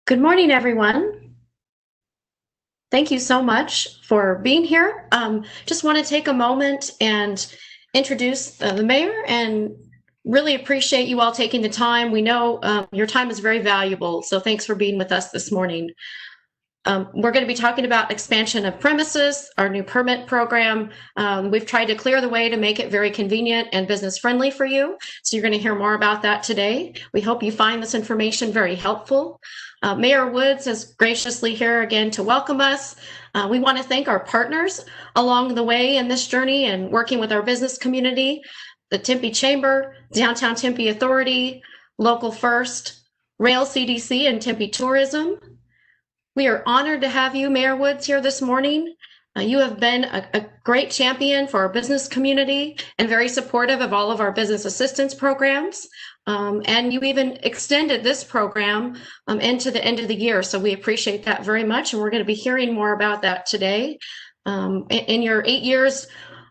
Good morning, everyone. Thank you so much for being here. Just want to take a moment and introduce the mayor and really appreciate you all taking the time. We know your time is very valuable, so thanks for being with us this morning. We're going to be talking about expansion of premises, our new permit program. We've tried to clear the way to make it very convenient and business friendly for you. So you're going to hear more about that today. We hope you find this information very helpful. Mayor Woods is graciously here again to welcome us. We want to thank our partners along the way in this journey and working with our business community, the Tempe Chamber, Downtown Tempe Authority, Local First, Rail CDC, and Tempe Tourism. We are honored to have you, Mayor Woods, here this morning. You have been a great champion for our business community and very supportive of all of our business assistance programs. And you even extended this program into the end of the year. So we appreciate that very much. And we're going to be hearing more about that today. In your 8 years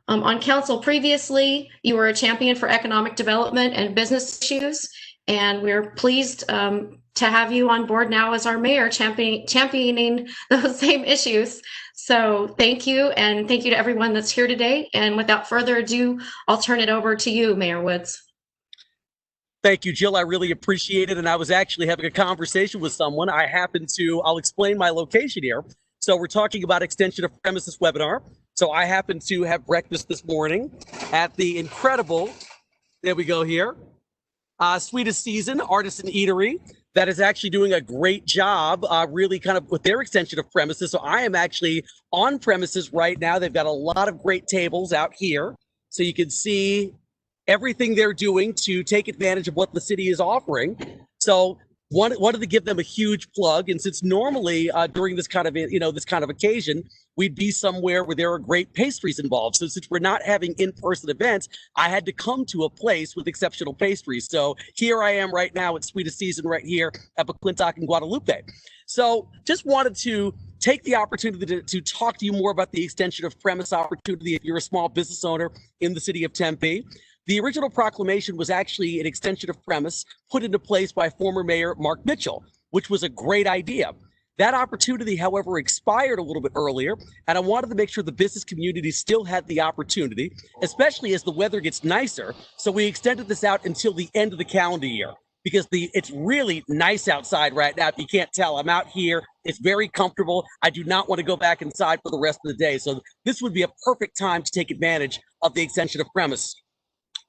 on council previously, you were a champion for economic development and business issues. And we're pleased to have you on board now as our mayor championing those same issues. So thank you, and thank you to everyone that's here today. And without further ado, I'll turn it over to you, Mayor Woods. Thank you, Jill. I really appreciate it. And I was actually having a conversation with someone. I'll explain my location here. So we're talking about extension of premises webinar. So I happen to have breakfast this morning at the incredible, there we go here, Sweetest Season Artisan Eatery. That is actually doing a great job, really kind of with their extension of premises. So I am actually on premises right now. They've got a lot of great tables out here. So you can see everything they're doing to take advantage of what the city is offering. So wanted to give them a huge plug. And since normally during this kind of occasion, we'd be somewhere where there are great pastries involved. So since we're not having in-person events, I had to come to a place with exceptional pastries. So here I am right now at Sweetest Season right here at McClintock and Guadalupe. So just wanted to take the opportunity to talk to you more about the extension of premise opportunity if you're a small business owner in the city of Tempe. The original proclamation was actually an extension of premise put into place by former Mayor Mark Mitchell, which was a great idea. That opportunity, however, expired a little bit earlier, and I wanted to make sure the business community still had the opportunity, especially as the weather gets nicer. So we extended this out until the end of the calendar year because it's really nice outside right now. If you can't tell, I'm out here. It's very comfortable. I do not want to go back inside for the rest of the day. So this would be a perfect time to take advantage of the extension of premise.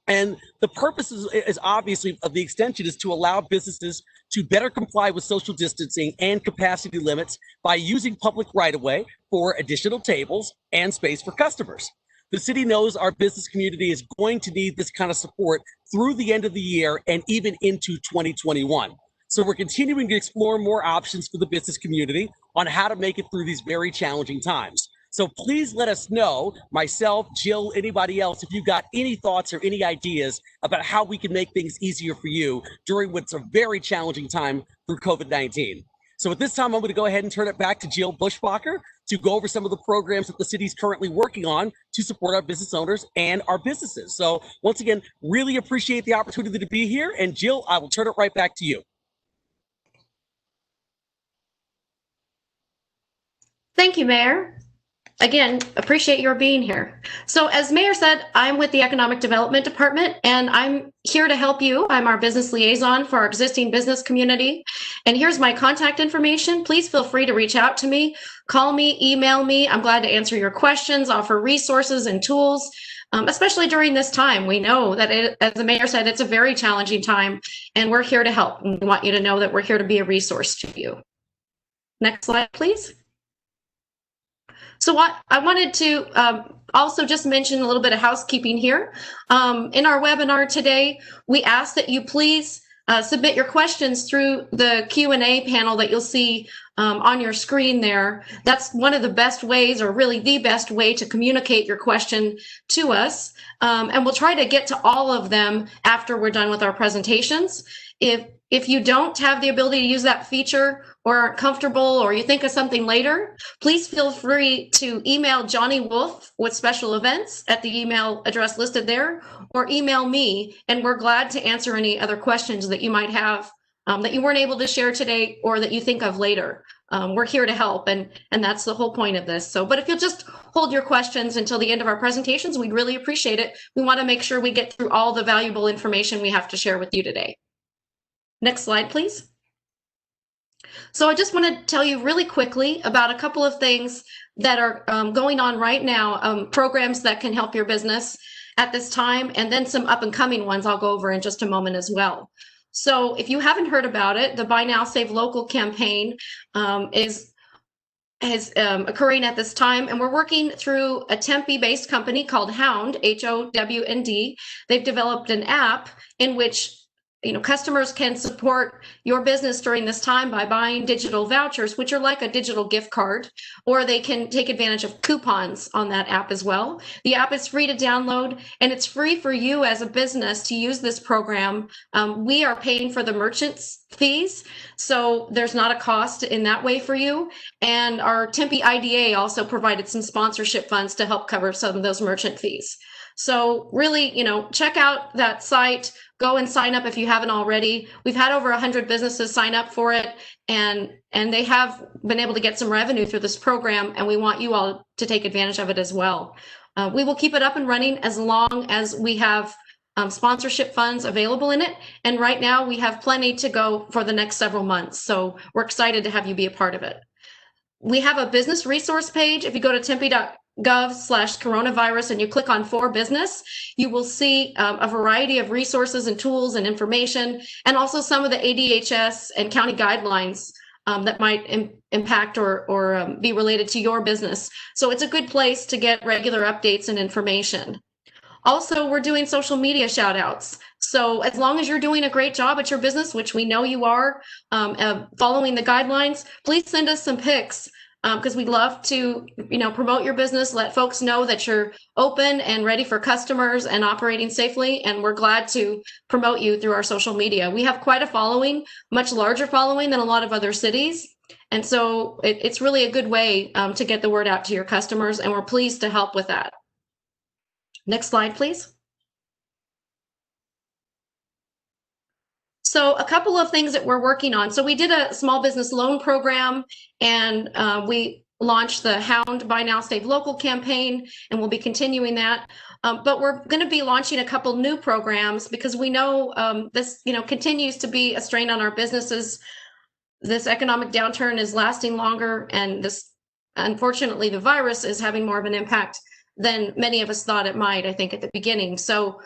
And the purpose is obviously of the extension is to allow businesses to better comply with social distancing and capacity limits by using public right-of-way for additional tables and space for customers. The city knows our business community is going to need this kind of support through the end of the year and even into 2021. So we're continuing to explore more options for the business community on how to make it through these very challenging times. So please let us know, myself, Jill, anybody else, if you've got any thoughts or any ideas about how we can make things easier for you during what's a very challenging time through COVID-19. So at this time, I'm going to go ahead and turn it back to Jill Bushbacher to go over some of the programs that the city's currently working on to support our business owners and our businesses. So once again, really appreciate the opportunity to be here. And Jill, I will turn it right back to you. Thank you, Mayor. Again, appreciate your being here. So as Mayor said, I'm with the Economic Development Department, and I'm here to help you. I'm our business liaison for our existing business community. And here's my contact information. Please feel free to reach out to me, call me, email me. I'm glad to answer your questions, offer resources and tools, especially during this time. We know that, as the mayor said, it's a very challenging time, and we're here to help. And we want you to know that we're here to be a resource to you. Next slide, please. So what I wanted to also just mention a little bit of housekeeping here. In our webinar today, we ask that you please submit your questions through the Q&A panel that you'll see on your screen there. That's one of the best ways, or really the best way, to communicate your question to us. And we'll try to get to all of them after we're done with our presentations. If you don't have the ability to use that feature or aren't comfortable, or you think of something later, please feel free to email Johnny Wolf with special events at the email address listed there, or email me, and we're glad to answer any other questions that you might have that you weren't able to share today or that you think of later. We're here to help, and that's the whole point of this. So, but if you'll just hold your questions until the end of our presentations, we'd really appreciate it. We want to make sure we get through all the valuable information we have to share with you today. Next slide, please. So I just want to tell you really quickly about a couple of things that are going on right now, programs that can help your business at this time, and then some up and coming ones I'll go over in just a moment as well. So if you haven't heard about it, the Buy Now Save Local campaign is occurring at this time, and we're working through a Tempe-based company called Hound, HOWND. They've developed an app in which customers can support your business during this time by buying digital vouchers, which are like a digital gift card, or they can take advantage of coupons on that app as well. The app is free to download, and it's free for you as a business to use this program. We are paying for the merchant's fees, so there's not a cost in that way for you. And our Tempe IDA also provided some sponsorship funds to help cover some of those merchant fees. So really, check out that site. Go and sign up if you haven't already. We've had over 100 businesses sign up for it, and they have been able to get some revenue through this program, and we want you all to take advantage of it as well. We will keep it up and running as long as we have sponsorship funds available in it, and right now we have plenty to go for the next several months, so we're excited to have you be a part of it. We have a business resource page. If you go to tempe.gov/coronavirus and you click on For Business, you will see a variety of resources and tools and information, and also some of the ADHS and county guidelines that might impact or be related to your business. So it's a good place to get regular updates and information. Also, we're doing social media shout outs. So as long as you're doing a great job at your business, which we know you are, following the guidelines, please send us some pics, because we'd love to, promote your business, let folks know that you're open and ready for customers and operating safely. And we're glad to promote you through our social media. We have quite a following, much larger following than a lot of other cities. And so it's really a good way to get the word out to your customers, and we're pleased to help with that. Next slide, please. So a couple of things that we're working on. So we did a small business loan program, and we launched the Hound Buy Now Save Local campaign, and we'll be continuing that. But we're going to be launching a couple new programs because we know this, continues to be a strain on our businesses. This economic downturn is lasting longer, and this, unfortunately, the virus is having more of an impact than many of us thought it might, I think, at the beginning. So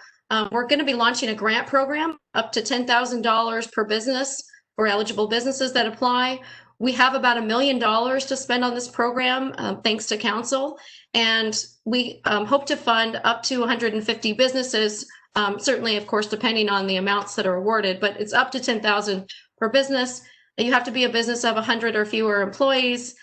we're going to be launching a grant program up to $10,000 per business for eligible businesses that apply. We have about $1 million to spend on this program, thanks to council, and we hope to fund up to 150 businesses, certainly, of course, depending on the amounts that are awarded, but it's up to $10,000 per business. You have to be a business of 100 or fewer employees,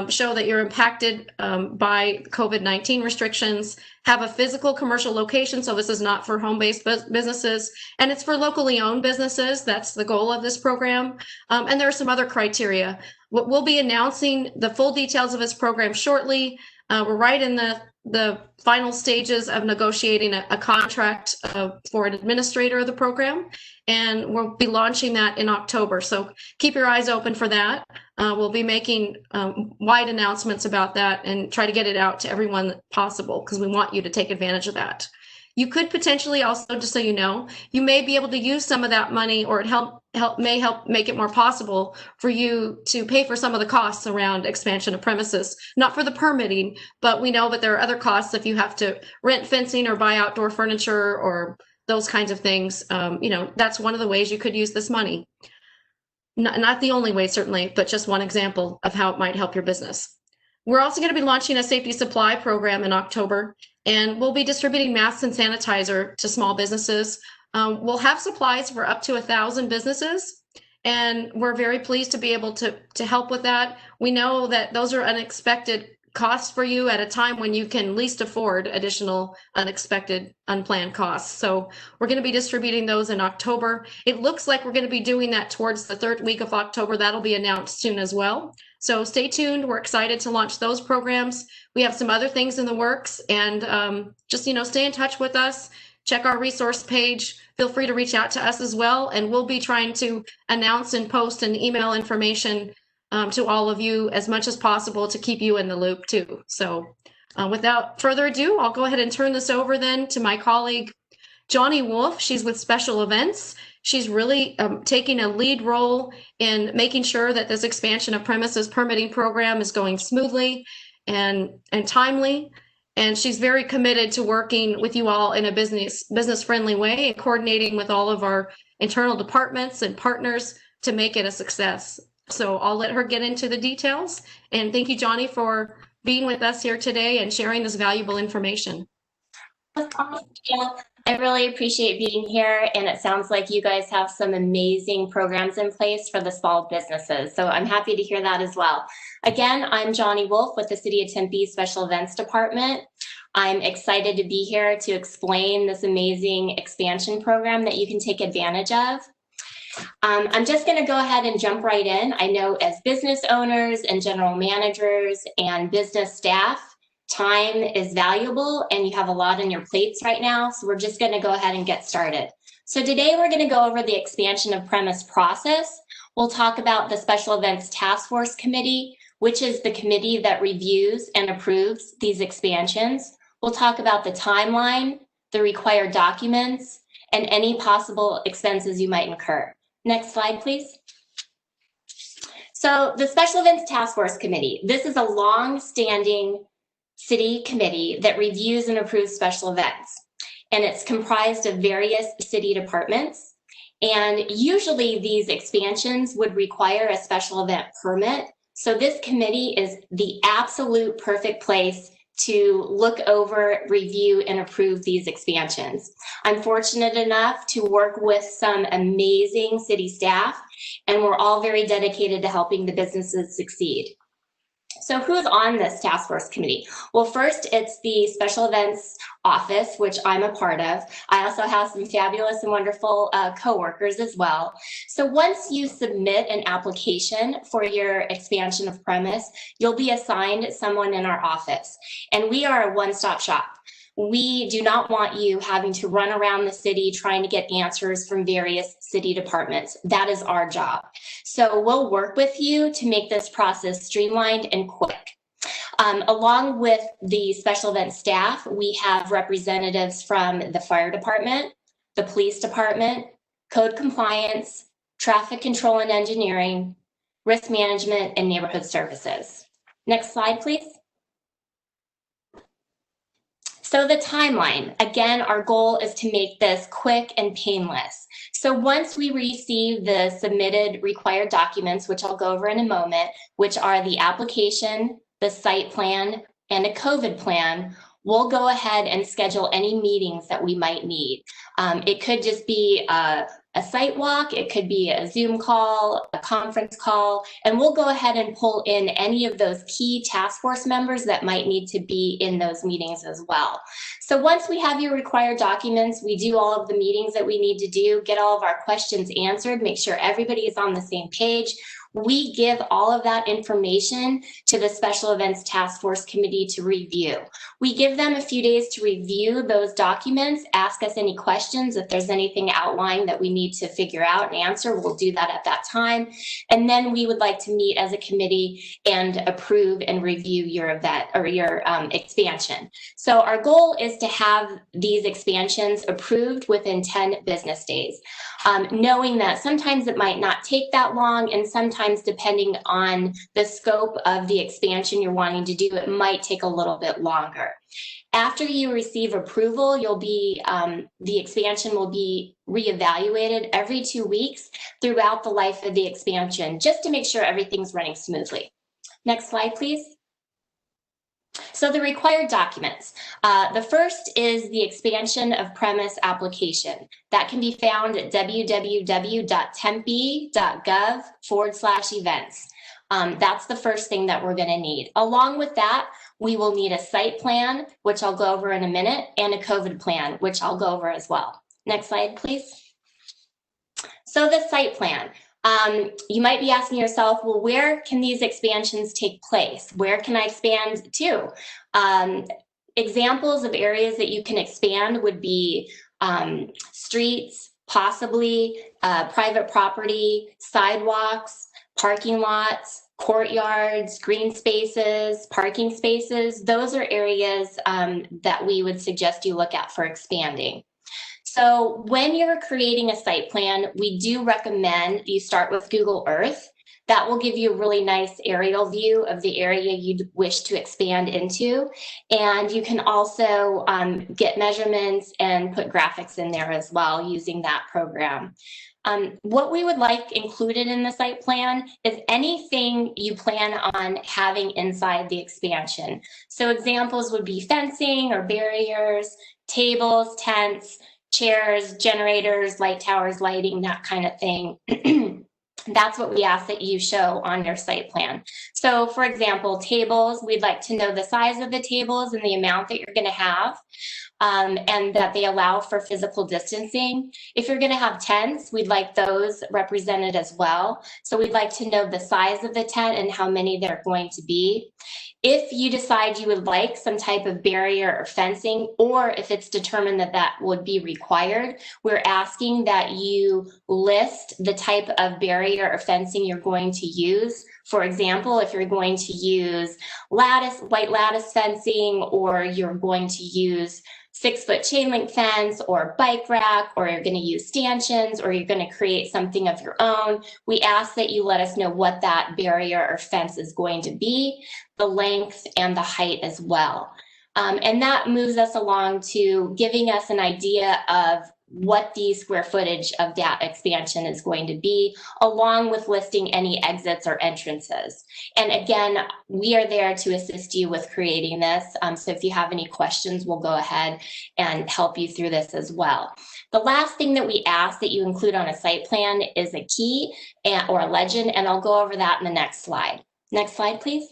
show that you're impacted by COVID-19 restrictions, have a physical commercial location, so this is not for home-based businesses, and it's for locally owned businesses. That's the goal of this program. And there are some other criteria. We'll be announcing the full details of this program shortly. We're right in the final stages of negotiating a contract for an administrator of the program, and we'll be launching that in October. So keep your eyes open for that. We'll be making wide announcements about that and try to get it out to everyone possible, because we want you to take advantage of that. You could potentially also, just so you know, you may be able to use some of that money, or it may help make it more possible for you to pay for some of the costs around expansion of premises, not for the permitting, but we know that there are other costs if you have to rent fencing or buy outdoor furniture or those kinds of things. That's one of the ways you could use this money. Not the only way, certainly, but just one example of how it might help your business. We're also going to be launching a safety supply program in October, and we'll be distributing masks and sanitizer to small businesses. We'll have supplies for up to 1,000 businesses, and we're very pleased to be able to help with that. We know that those are unexpected costs for you at a time when you can least afford additional unexpected, unplanned costs. So we're going to be distributing those in October. It looks like we're going to be doing that towards the third week of October. That'll be announced soon as well. So stay tuned. We're excited to launch those programs. We have some other things in the works, and just, stay in touch with us. check our resource page. Feel free to reach out to us as well, and we'll be trying to announce and post and email information to all of you as much as possible to keep you in the loop too. So without further ado, I'll go ahead and turn this over then to my colleague, Johnny Wolf. She's with Special Events. She's really taking a lead role in making sure that this expansion of premises permitting program is going smoothly and timely. And she's very committed to working with you all in a business friendly way and coordinating with all of our internal departments and partners to make it a success. So I'll let her get into the details. And thank you, Johnny, for being with us here today and sharing this valuable information. I really appreciate being here, and it sounds like you guys have some amazing programs in place for the small businesses. So I'm happy to hear that as well. Again, I'm Johnny Wolf with the City of Tempe Special Events Department. I'm excited to be here to explain this amazing expansion program that you can take advantage of. I'm just going to go ahead and jump right in. I know as business owners and general managers and business staff, time is valuable and you have a lot on your plates right now. So we're just going to go ahead and get started. So today we're going to go over the expansion of premise process. We'll talk about the Special Events Task Force Committee, which is the committee that reviews and approves these expansions. We'll talk about the timeline, the required documents, and any possible expenses you might incur. Next slide, please. So the Special Events Task Force Committee, this is a long-standing city committee that reviews and approves special events. And it's comprised of various city departments. And usually these expansions would require a special event permit. So this committee is the absolute perfect place to look over, review, and approve these expansions. I'm fortunate enough to work with some amazing city staff, and we're all very dedicated to helping the businesses succeed. So who's on this task force committee? Well, first, it's the Special Events Office, which I'm a part of. I also have some fabulous and wonderful coworkers as well. So once you submit an application for your expansion of premise, you'll be assigned someone in our office. And we are a one-stop shop. We do not want you having to run around the city trying to get answers from various city departments. That is our job. So we'll work with you to make this process streamlined and quick. Along with the special event staff, we have representatives from the fire department, the police department, code compliance, traffic control and engineering, risk management, and neighborhood services. Next slide, please. So the timeline, again, our goal is to make this quick and painless. So once we receive the submitted required documents, which I'll go over in a moment, which are the application, the site plan, and a COVID plan, we'll go ahead and schedule any meetings that we might need. It could just be a site walk, it could be a Zoom call, a conference call, and we'll go ahead and pull in any of those key task force members that might need to be in those meetings as well. So once we have your required documents, we do all of the meetings that we need to do, get all of our questions answered, make sure everybody is on the same page. We give all of that information to the Special Events Task Force Committee to review. We give them a few days to review those documents, ask us any questions. If there's anything outlined that we need to figure out and answer, we'll do that at that time. And then we would like to meet as a committee and approve and review your event or your expansion. So our goal is to have these expansions approved within 10 business days, knowing that sometimes it might not take that long, and sometimes depending on the scope of the expansion you're wanting to do, it might take a little bit longer. After you receive approval, the expansion will be reevaluated every 2 weeks throughout the life of the expansion, just to make sure everything's running smoothly. Next slide, please. So the required documents. The first is the expansion of premise application. That can be found at www.tempe.gov/events. That's the first thing that we're going to need. Along with that, we will need a site plan, which I'll go over in a minute, and a COVID plan, which I'll go over as well. Next slide, please. So the site plan. You might be asking yourself, well, where can these expansions take place? Where can I expand to? Examples of areas that you can expand would be streets, possibly private property, sidewalks, parking lots, courtyards, green spaces, parking spaces. Those are areas that we would suggest you look at for expanding. So when you're creating a site plan, we do recommend you start with Google Earth. That will give you a really nice aerial view of the area you'd wish to expand into. And you can also get measurements and put graphics in there as well using that program. What we would like included in the site plan is anything you plan on having inside the expansion. So examples would be fencing or barriers, tables, tents, chairs, generators, light towers, lighting, that kind of thing. That's what we ask that you show on your site plan. So for example, tables, we'd like to know the size of the tables and the amount that you're going to have, and that they allow for physical distancing. If you're going to have tents, we'd like those represented as well. So we'd like to know the size of the tent and how many there are going to be. If you decide you would like some type of barrier or fencing, or if it's determined that that would be required, we're asking that you list the type of barrier or fencing you're going to use. For example, if you're going to use white lattice fencing, or you're going to use 6-foot chain link fence or bike rack, or you're going to use stanchions, or you're going to create something of your own, we ask that you let us know what that barrier or fence is going to be, the length and the height as well. And that moves us along to giving us an idea of what the square footage of that expansion is going to be, along with listing any exits or entrances. And again, we are there to assist you with creating this. So if you have any questions, we'll go ahead and help you through this as well. The last thing that we ask that you include on a site plan is a key or a legend, and I'll go over that in the next slide. Next slide, please.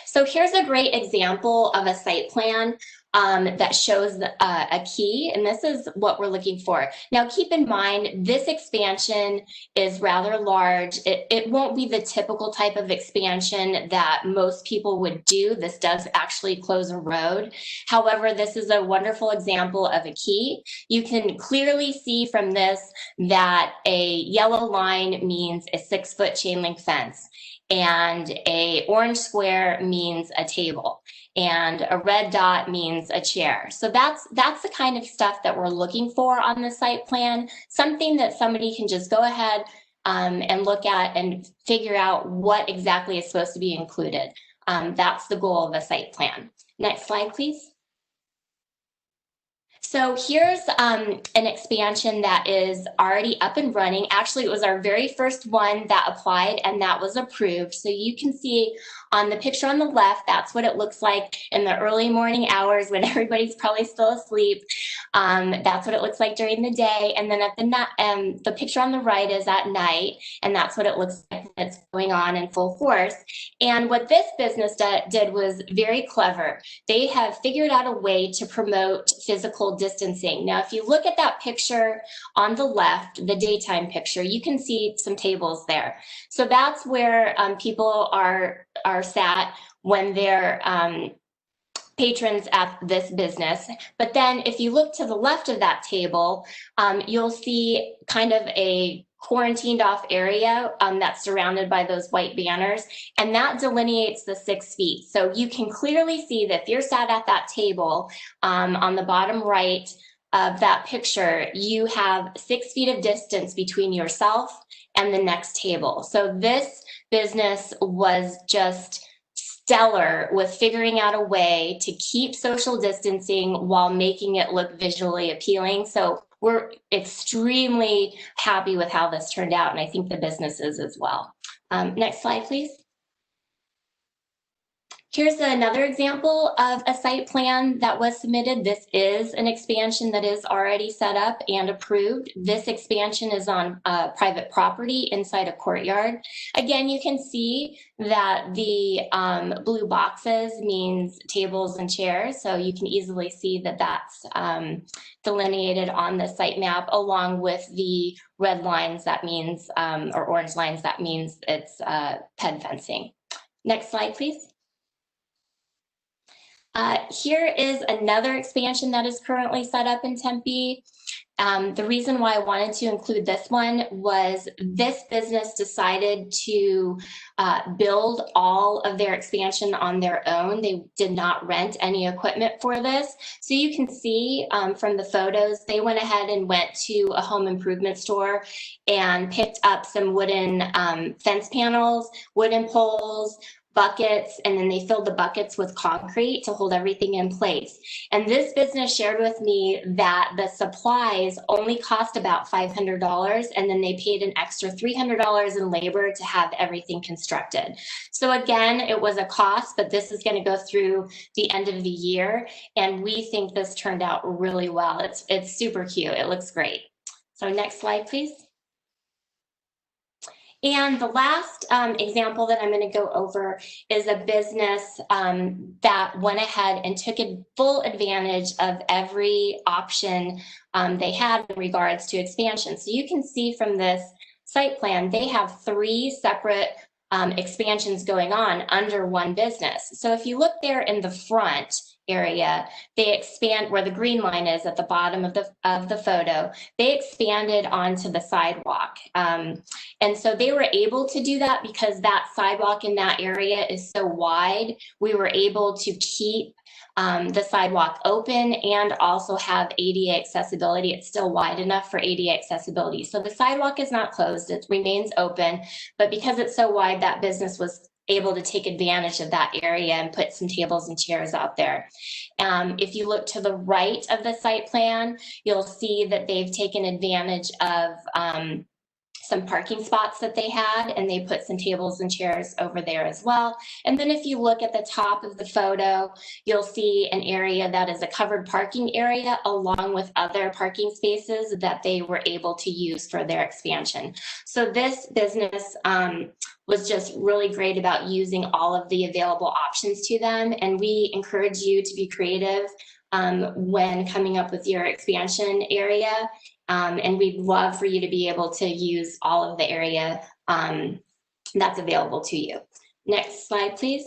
So here's a great example of a site plan that shows a key, and this is what we're looking for. Now, keep in mind, this expansion is rather large. It won't be the typical type of expansion that most people would do. This does actually close a road. However, this is a wonderful example of a key. You can clearly see from this that a yellow line means a 6-foot chain link fence, and a orange square means a table, and a red dot means a chair. So that's the kind of stuff that we're looking for on the site plan, something that somebody can just go ahead and look at and figure out what exactly is supposed to be included. That's the goal of a site plan. Next slide, please. So here's an expansion that is already up and running. Actually, it was our very first one that applied, and that was approved. So you can see on the picture on the left, that's what it looks like in the early morning hours when everybody's probably still asleep. That's what it looks like during the day. And then at the picture on the right is at night, and that's what it looks like when it's going on in full force. And what this business did was very clever. They have figured out a way to promote physical distancing. Now, if you look at that picture on the left, the daytime picture, you can see some tables there. So that's where people are sat when they're patrons at this business. But then if you look to the left of that table, you'll see kind of a quarantined off area that's surrounded by those white banners, and that delineates the 6 feet. So you can clearly see that if you're sat at that table on the bottom right of that picture, you have 6 feet of distance between yourself and the next table. So this business was just stellar with figuring out a way to keep social distancing while making it look visually appealing. So we're extremely happy with how this turned out, and I think the business is as well. Next slide, please. Here's another example of a site plan that was submitted. This is an expansion that is already set up and approved. This expansion is on private property inside a courtyard. Again, you can see that the blue boxes means tables and chairs, so you can easily see that that's delineated on the site map, along with the red lines, that means, or orange lines, that means it's ped fencing. Next slide, please. Here is another expansion that is currently set up in Tempe. The reason why I wanted to include this one was this business decided to build all of their expansion on their own. They did not rent any equipment for this. So you can see from the photos, they went ahead and went to a home improvement store and picked up some wooden fence panels, wooden poles, buckets, and then they filled the buckets with concrete to hold everything in place. And this business shared with me that the supplies only cost about $500, and then they paid an extra $300 in labor to have everything constructed. So again, it was a cost, but this is going to go through the end of the year, and we think this turned out really well. It's super cute. It looks great. So next slide, please. And the last example that I'm going to go over is a business that went ahead and took full advantage of every option they had in regards to expansion. So you can see from this site plan, they have 3 separate expansions going on under one business. So if you look there in the front area, they expand where the green line is at the bottom of the photo. They expanded onto the sidewalk, and so they were able to do that because that sidewalk in that area is so wide. We were able to keep the sidewalk open and also have ADA accessibility. It's still wide enough for ADA accessibility. So the sidewalk is not closed, it remains open, but because it's so wide, that business was able to take advantage of that area and put some tables and chairs out there. If you look to the right of the site plan, you'll see that they've taken advantage of some parking spots that they had, and they put some tables and chairs over there as well. And then if you look at the top of the photo, you'll see an area that is a covered parking area along with other parking spaces that they were able to use for their expansion. So this business was just really great about using all of the available options to them. And we encourage you to be creative when coming up with your expansion area. And we'd love for you to be able to use all of the area that's available to you. Next slide, please.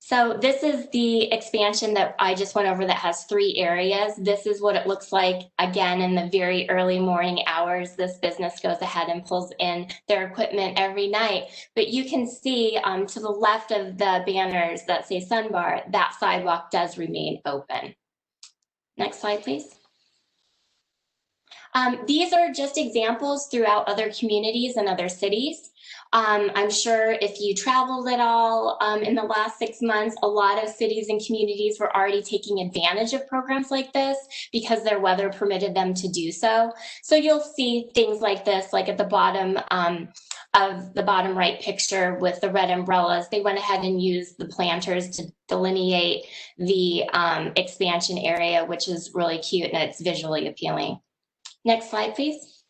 So this is the expansion that I just went over that has 3 areas. This is what it looks like, again, in the very early morning hours. This business goes ahead and pulls in their equipment every night. But you can see to the left of the banners that say Sunbar, that sidewalk does remain open. Next slide, please. These are just examples throughout other communities and other cities. I'm sure if you traveled at all in the last 6 months, a lot of cities and communities were already taking advantage of programs like this because their weather permitted them to do so. So you'll see things like this, like at the bottom of the bottom right picture with the red umbrellas. They went ahead and used the planters to delineate the expansion area, which is really cute and it's visually appealing. Next slide, please.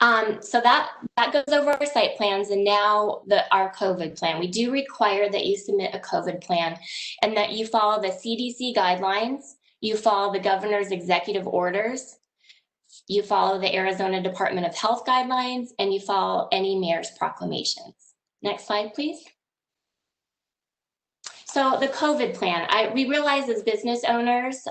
So that goes over our site plans, and now our COVID plan. We do require that you submit a COVID plan and that you follow the CDC guidelines, you follow the governor's executive orders, you follow the Arizona Department of Health guidelines, and you follow any mayor's proclamations. Next slide, please. So the COVID plan, we realize as business owners,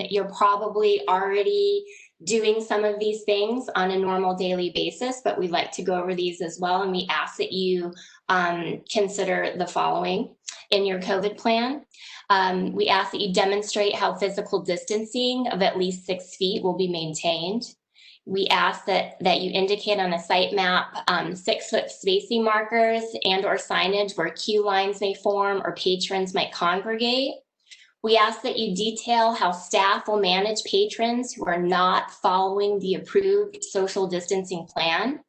you're probably already doing some of these things on a normal daily basis, but we'd like to go over these as well. And we ask that you consider the following in your COVID plan. We ask that you demonstrate how physical distancing of at least 6 feet will be maintained. We ask that you indicate on a site map 6-foot spacing markers and or signage where queue lines may form or patrons might congregate. We ask that you detail how staff will manage patrons who are not following the approved social distancing plan.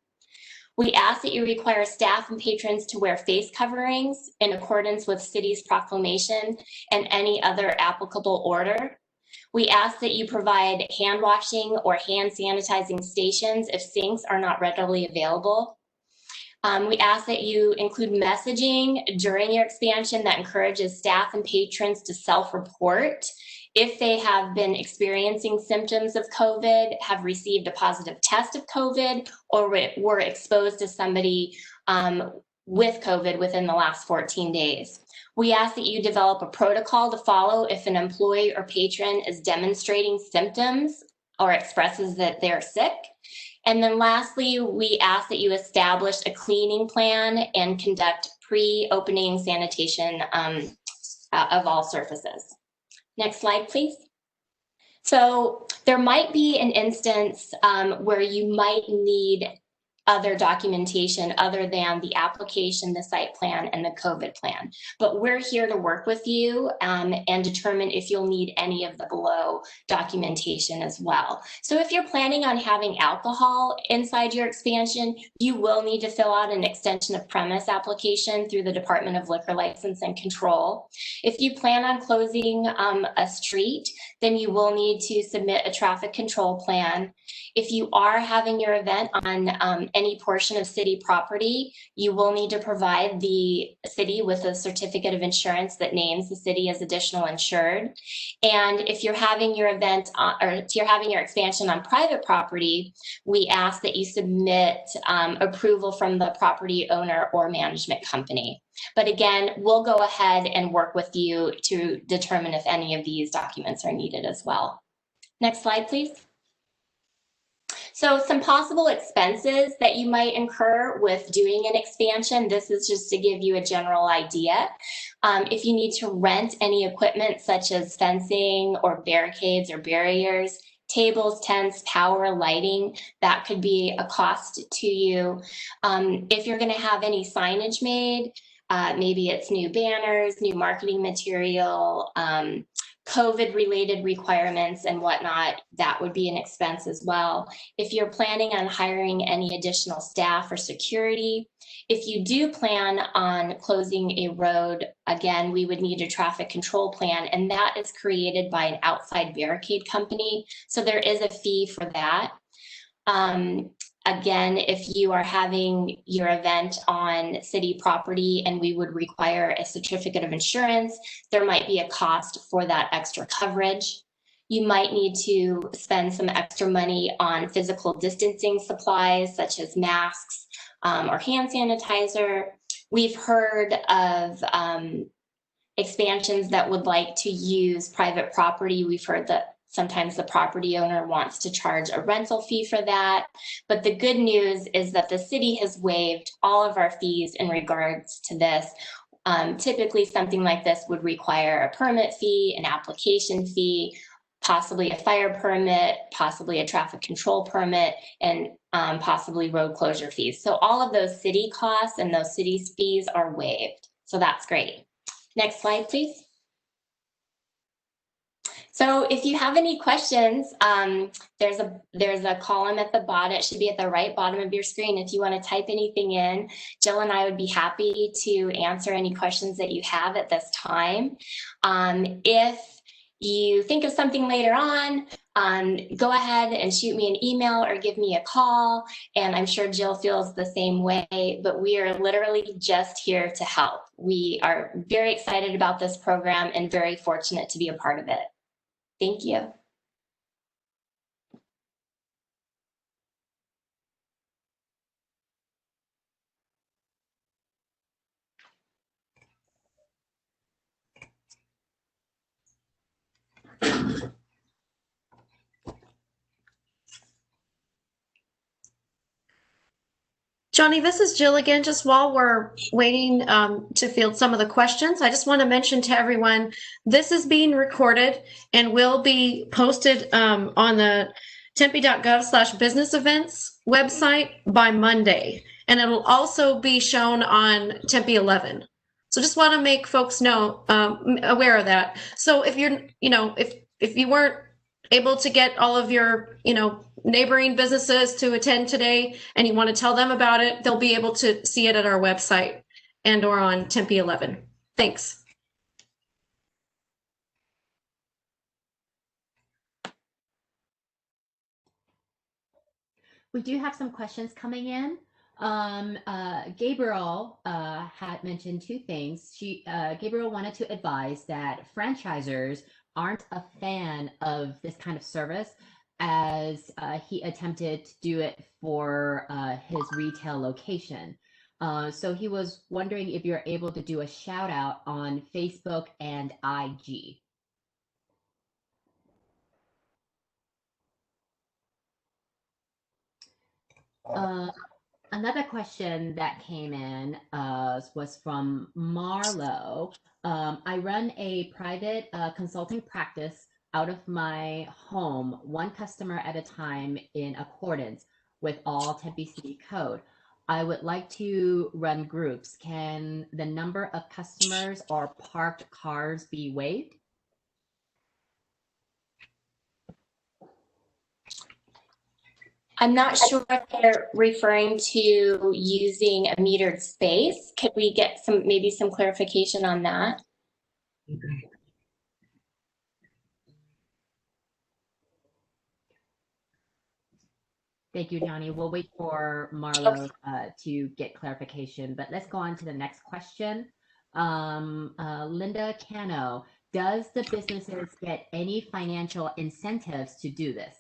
We ask that you require staff and patrons to wear face coverings in accordance with city's proclamation and any other applicable order. We ask that you provide hand washing or hand sanitizing stations if sinks are not readily available. We ask that you include messaging during your expansion that encourages staff and patrons to self-report if they have been experiencing symptoms of COVID, have received a positive test of COVID, or were exposed to somebody with COVID within the last 14 days. We ask that you develop a protocol to follow if an employee or patron is demonstrating symptoms or expresses that they're sick. And then lastly, we ask that you establish a cleaning plan and conduct pre-opening sanitation of all surfaces. Next slide, please. So there might be an instance where you might need other documentation other than the application, the site plan, and the COVID plan. But we're here to work with you and determine if you'll need any of the below documentation as well. So if you're planning on having alcohol inside your expansion, you will need to fill out an extension of premise application through the Department of Liquor License and Control. If you plan on closing a street, then you will need to submit a traffic control plan. If you are having your event on any portion of city property, you will need to provide the city with a certificate of insurance that names the city as additional insured. And if you're having your event or if you're having your expansion on private property, we ask that you submit approval from the property owner or management company. But again, we'll go ahead and work with you to determine if any of these documents are needed as well. Next slide, please. So some possible expenses that you might incur with doing an expansion. This is just to give you a general idea. If you need to rent any equipment such as fencing or barricades or barriers, tables, tents, power, lighting, that could be a cost to you. If you're going to have any signage made, maybe it's new banners, new marketing material, COVID-related requirements and whatnot, that would be an expense as well. If you're planning on hiring any additional staff or security, if you do plan on closing a road, again, we would need a traffic control plan, and that is created by an outside barricade company. So there is a fee for that. Again, if you are having your event on city property and we would require a certificate of insurance, there might be a cost for that extra coverage. You might need to spend some extra money on physical distancing supplies such as masks or hand sanitizer. We've heard of expansions that would like to use private property. We've heard that sometimes the property owner wants to charge a rental fee for that. But the good news is that the city has waived all of our fees in regards to this. Typically, something like this would require a permit fee, an application fee, possibly a fire permit, possibly a traffic control permit, and possibly road closure fees. So all of those city costs and those city's fees are waived. So that's great. Next slide, please. So if you have any questions, there's a column at the bottom. It should be at the right bottom of your screen. If you want to type anything in, Jill and I would be happy to answer any questions that you have at this time. If you think of something later on, go ahead and shoot me an email or give me a call. And I'm sure Jill feels the same way, but we are literally just here to help. We are very excited about this program and very fortunate to be a part of it. Thank you. Johnny, this is Jill again. Just while we're waiting to field some of the questions, I just want to mention to everyone, this is being recorded and will be posted on the tempe.gov/business events website by Monday. And it'll also be shown on Tempe 11. So just want to make folks know, aware of that. So if you're, if you weren't able to get all of your, neighboring businesses to attend today and you want to tell them about it, they'll be able to see it at our website and or on Tempe 11. Thanks. We do have some questions coming in. Gabriel had mentioned two things. Gabriel wanted to advise that franchisors aren't a fan of this kind of service, as he attempted to do it for his retail location. So he was wondering if you're able to do a shout out on Facebook and IG. Another question that came in was from Marlo. I run a private consulting practice out of my home, one customer at a time in accordance with all Tempe City Code. I would like to run groups. Can the number of customers or parked cars be waived? I'm not sure if they're referring to using a metered space. Could we get maybe some clarification on that? Thank you, Johnny. We'll wait for Marlo to get clarification, but let's go on to the next question. Linda Cano, does the businesses get any financial incentives to do this?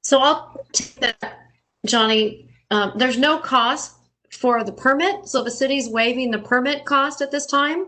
So I'll take that, Johnny. There's no cost for the permit. So the city's waiving the permit cost at this time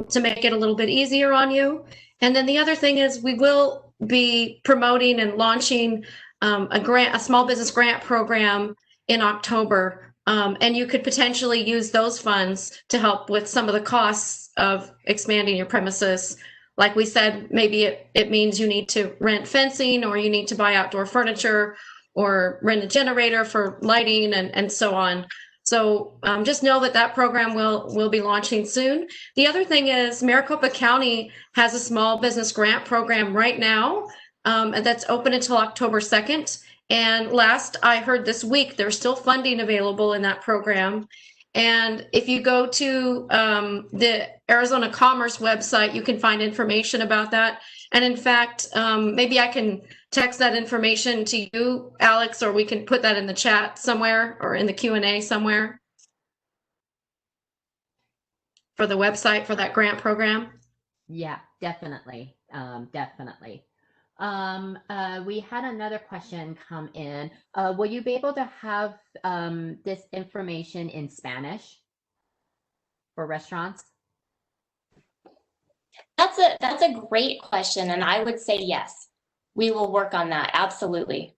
to make it a little bit easier on you. And then the other thing is we will be promoting and launching a small business grant program in October. And you could potentially use those funds to help with some of the costs of expanding your premises. Like we said, maybe it means you need to rent fencing, or you need to buy outdoor furniture, or rent a generator for lighting, and so on. So just know that program will be launching soon. The other thing is Maricopa County has a small business grant program right now that's open until October 2nd. And last I heard this week, there's still funding available in that program. And if you go to the Arizona Commerce website, you can find information about that. And in fact, maybe I can text that information to you, Alex, or we can put that in the chat somewhere or in the Q&A somewhere for the website for that grant program. Yeah, definitely. Definitely. We had another question come in. Will you be able to have this information in Spanish for restaurants? That's a great question, and I would say yes. We will work on that. Absolutely.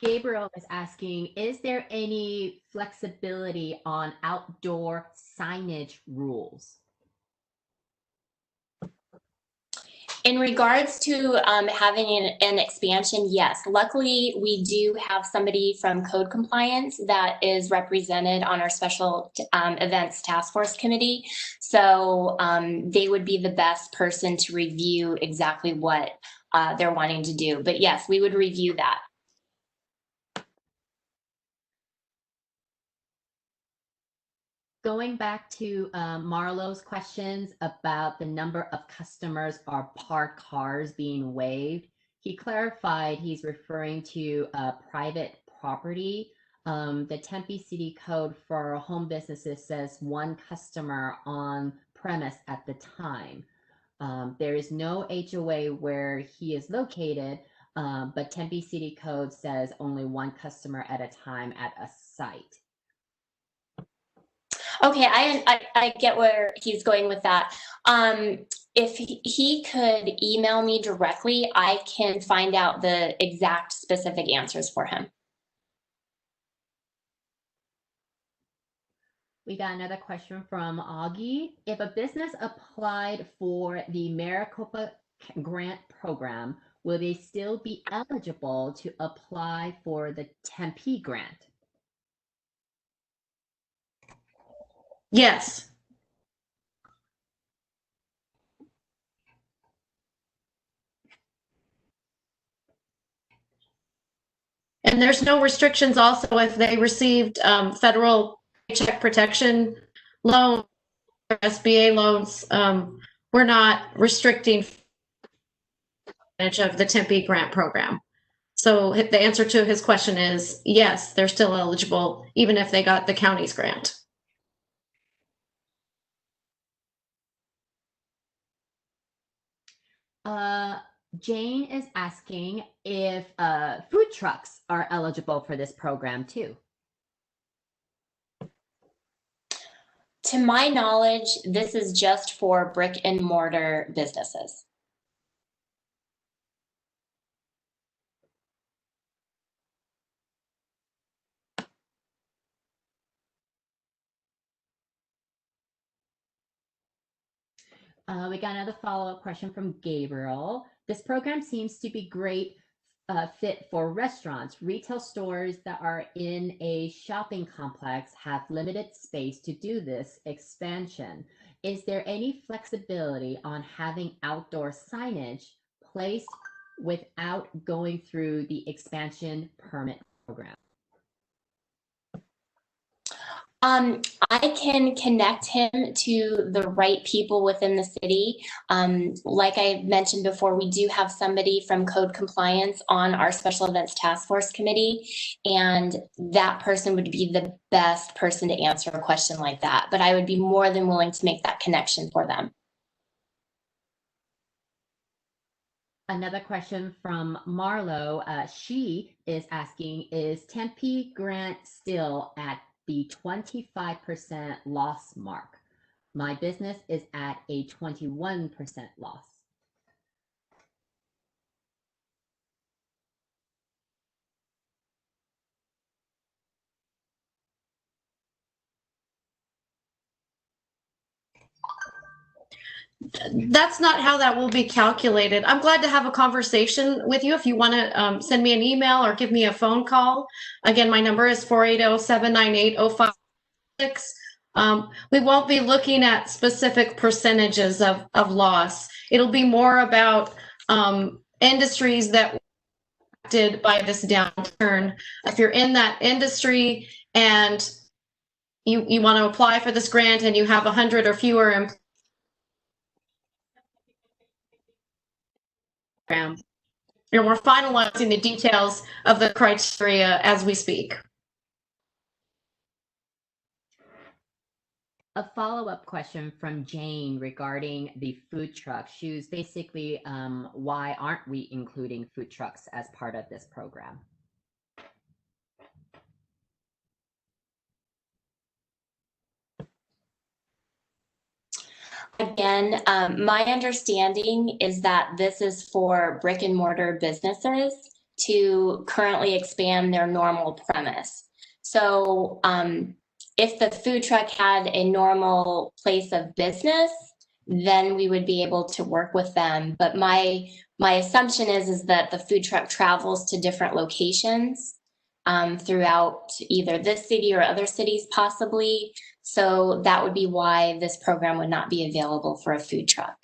Gabriel is asking, is there any flexibility on outdoor signage rules? In regards to having an expansion, yes. Luckily, we do have somebody from code compliance that is represented on our special events task force committee. So they would be the best person to review exactly what they're wanting to do. But yes, we would review that. Going back to Marlo's questions about the number of customers or parked cars being waived, he clarified he's referring to private property. The Tempe City Code for home businesses says one customer on premise at the time. There is no HOA where he is located, but Tempe City Code says only one customer at a time at a site. Okay, I get where he's going with that. If he could email me directly, I can find out the exact specific answers for him. We got another question from Augie. If a business applied for the Maricopa Grant Program, will they still be eligible to apply for the Tempe Grant? Yes. And there's no restrictions also if they received federal paycheck protection loan, SBA loans. We're not restricting of the Tempe grant program. So the answer to his question is yes, they're still eligible even if they got the county's grant. Jane is asking if food trucks are eligible for this program too. To my knowledge, this is just for brick and mortar businesses. We got another follow-up question from Gabriel. This program seems to be great fit for restaurants. Retail stores that are in a shopping complex have limited space to do this expansion. Is there any flexibility on having outdoor signage placed without going through the expansion permit program? I can connect him to the right people within the city. Like I mentioned before, we do have somebody from code compliance on our special events task force committee, and that person would be the best person to answer a question like that. But I would be more than willing to make that connection for them. Another question from Marlo. She is asking, is Tempe grant still at the 25% loss mark? My business is at a 21% loss. That's not how that will be calculated. I'm glad to have a conversation with you. If you want to send me an email or give me a phone call. Again, my number is 480-798-0556. We won't be looking at specific percentages of loss. It'll be more about industries that did by this downturn. If you're in that industry and you want to apply for this grant and you have 100 or fewer employees, we're finalizing the details of the criteria as we speak. A follow-up question from Jane regarding the food truck. She was basically, why aren't we including food trucks as part of this program? Again, my understanding is that this is for brick and mortar businesses to currently expand their normal premise. So if the food truck had a normal place of business, then we would be able to work with them. But my assumption is that the food truck travels to different locations throughout either this city or other cities possibly. So that would be why this program would not be available for a food truck.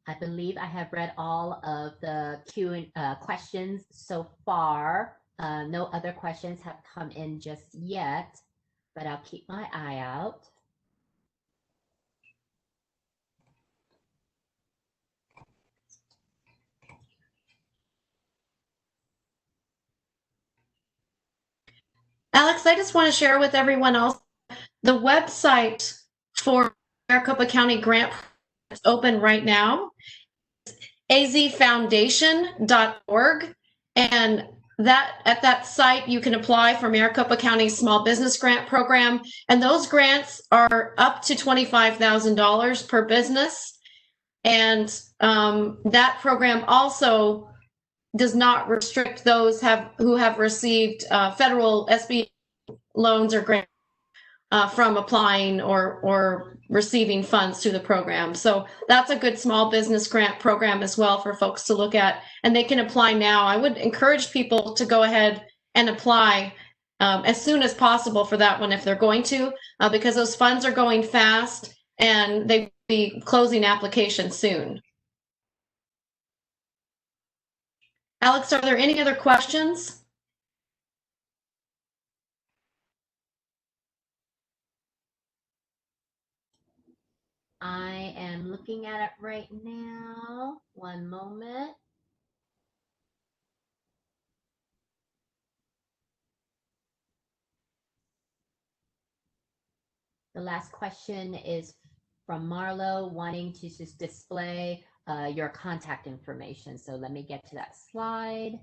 I believe I have read all of the questions so far. No other questions have come in just yet, but I'll keep my eye out. Alex, I just want to share with everyone else, the website for Maricopa County Grant is open right now. azfoundation.org, and at that site you can apply for Maricopa County Small Business Grant Program, and those grants are up to $25,000 per business, and that program also does not restrict those who have received federal SBA loans or grants from applying or receiving funds through the program. So that's a good small business grant program as well for folks to look at, and they can apply now. I would encourage people to go ahead and apply as soon as possible for that one if they're going to, because those funds are going fast and they will be closing applications soon. Alex, are there any other questions? I am looking at it right now. One moment. The last question is from Marlo wanting to just display your contact information. So let me get to that slide.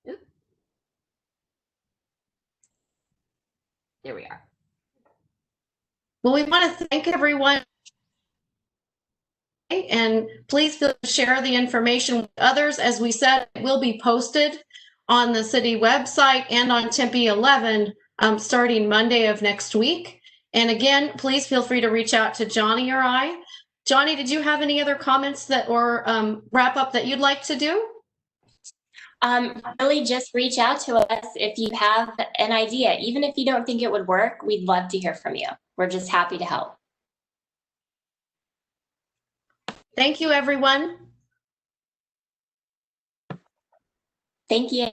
Oop. There we are. Well, we want to thank everyone, and please feel to share the information with others. As we said, it will be posted on the city website and on Tempe 11 starting Monday of next week. And again, please feel free to reach out to Johnny or I. Johnny, did you have any other comments that or wrap up that you'd like to do? Really just reach out to us if you have an idea. Even if you don't think it would work, we'd love to hear from you. We're just happy to help. Thank you, everyone. Thank you.